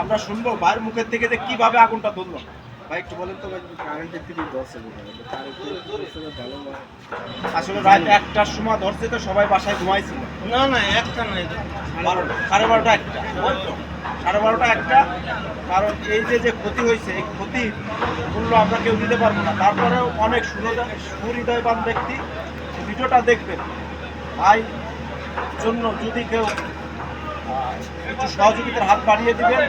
আমরা শুনবো ভাইয়ের মুখের থেকে যে কিভাবে আগুনটা ধরলো। ভাই একটু বলেন তো ভাই। কারেন্টের থেকে ধরছে আসলে রাত 1টার সময় ধরছে, তো সবাই বাসায় ঘুমাইছিল। না না, একটা নাই, 12:30 1টা, ওই তো 12:30 1টা। কারণ এই যে ক্ষতি হয়েছে, এই ক্ষতির মূল্য আমরা কেউ দিতে পারবো না। তারপরেও অনেক সুহৃদয়বান ব্যক্তি ভিডিওটা দেখবেন। ভাই জন্য যদি কেউ একটু সহযোগিতার হাত বাড়িয়ে দিবেন,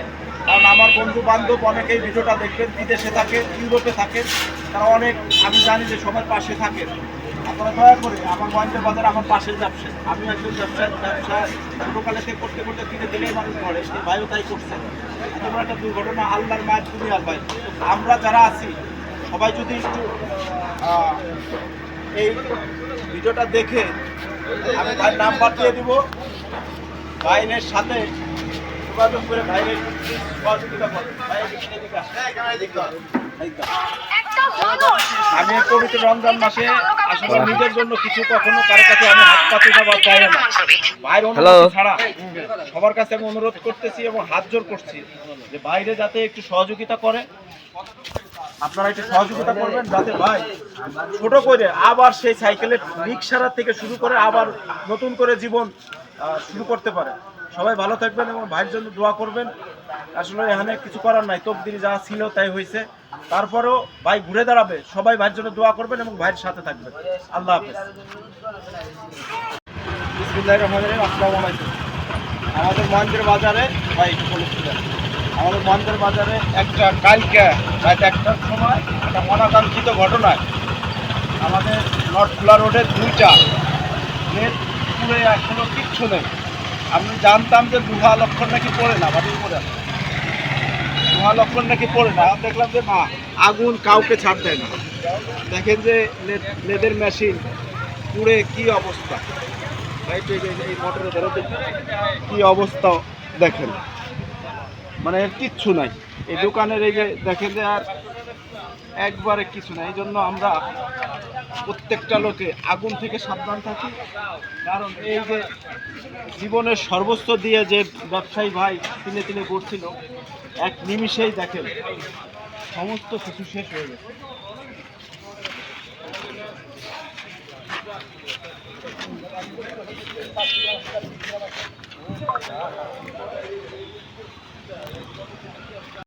কারণ আমার বন্ধু বান্ধব অনেকেই ভিডিওটা দেখবেন, বিদেশে থাকে, ইউরোপে থাকেন, তারা অনেক, আমি জানি যে সবার পাশে থাকেন। আপনারা দয়া করে আমার গোয়েন্দার বাজার আমার পাশের ব্যবসায়ী, আমি একজন ব্যবসা ছোটোকালে থেকে করতে করতে ধীরে ধীরে মানুষ করে, সেই ভাইও তাই করছে। এত বড় একটা দুর্ঘটনা, আল্লাহর মায়ের দুনিয়ার ভাই। আমরা যারা আছি সবাই যদি একটু এই ভিডিওটা দেখে, আমি ভাইয়ের নাম্বার দিয়ে দিব, ভাইয়ের সাথে যোগাযোগ করে ভাইয়ের সহযোগিতা করবেন। আমি পবিত্র রমজান মাসে আসলে নিজের জন্য কিছু কখনো কারো কাছে আমি হাত পাতি না চাই না। ভাইয়ের অনুরোধ ছাড়া সবার কাছে আমি অনুরোধ করতেছি এবং হাত জোর করছি যে বাইরে যাতে একটু সহযোগিতা করে, আপনারা একটু সহযোগিতা করবেন, যাতে ভাই ছোট করে আবার সেই সাইকেলের রিক্সারা থেকে শুরু করে আবার নতুন করে জীবন শুরু করতে পারে। সবাই ভালো থাকবেন এবং ভাইয়ের জন্য দোয়া করবেন। আসলে এখানে কিছু করার নাই, তকদির যা ছিল তাই হয়েছে। তারপরেও ভাই ঘুরে দাঁড়াবে, সবাই ভাইয়ের জন্য দোয়া করবেন এবং ভাইয়ের সাথে থাকবেন। আল্লাহ হাফেজ। বিসমিল্লাহির রহমানির রহিম। আসসালামু আলাইকুম। আমাদের মহেন্দ্র বাজারে ভাই একটু বলেছিলেন, আমাদের মহেন্দ্র বাজারে একটা কালকে রাত 1টার সময় একটা অনাকাঙ্ক্ষিত ঘটনায় আমাদের নর্থখোলা রোডের 2টা নেট পুরে এখনো কিচ্ছু নেই। আমি জানতাম যে দুহা লক্ষণ নাকি পড়ে না, বাড়ির উপরে দুহা লক্ষণ নাকি পড়ে না। দেখলাম যে না, আগুন কাউকে ছাড় দেয় না। দেখেন যে নেটের মেশিন পুড়ে কি অবস্থা, এই মোটরে ধরে কি অবস্থা দেখেন, মানে এর কিচ্ছু নাই। এই দোকানের এই যে দেখেন যে আর একবারে কিছু নাই। এই জন্য আমরা প্রত্যেকটা লোকে আগুন থেকে সাবধান থাকি। কারণ এই যে জীবনের সর্বস্ব দিয়ে যে ব্যবসায়ী ভাই তিলে তিলে করছিল, এক নিমিষেই দেখেন সমস্ত কিছু শেষ হয়ে গেছে।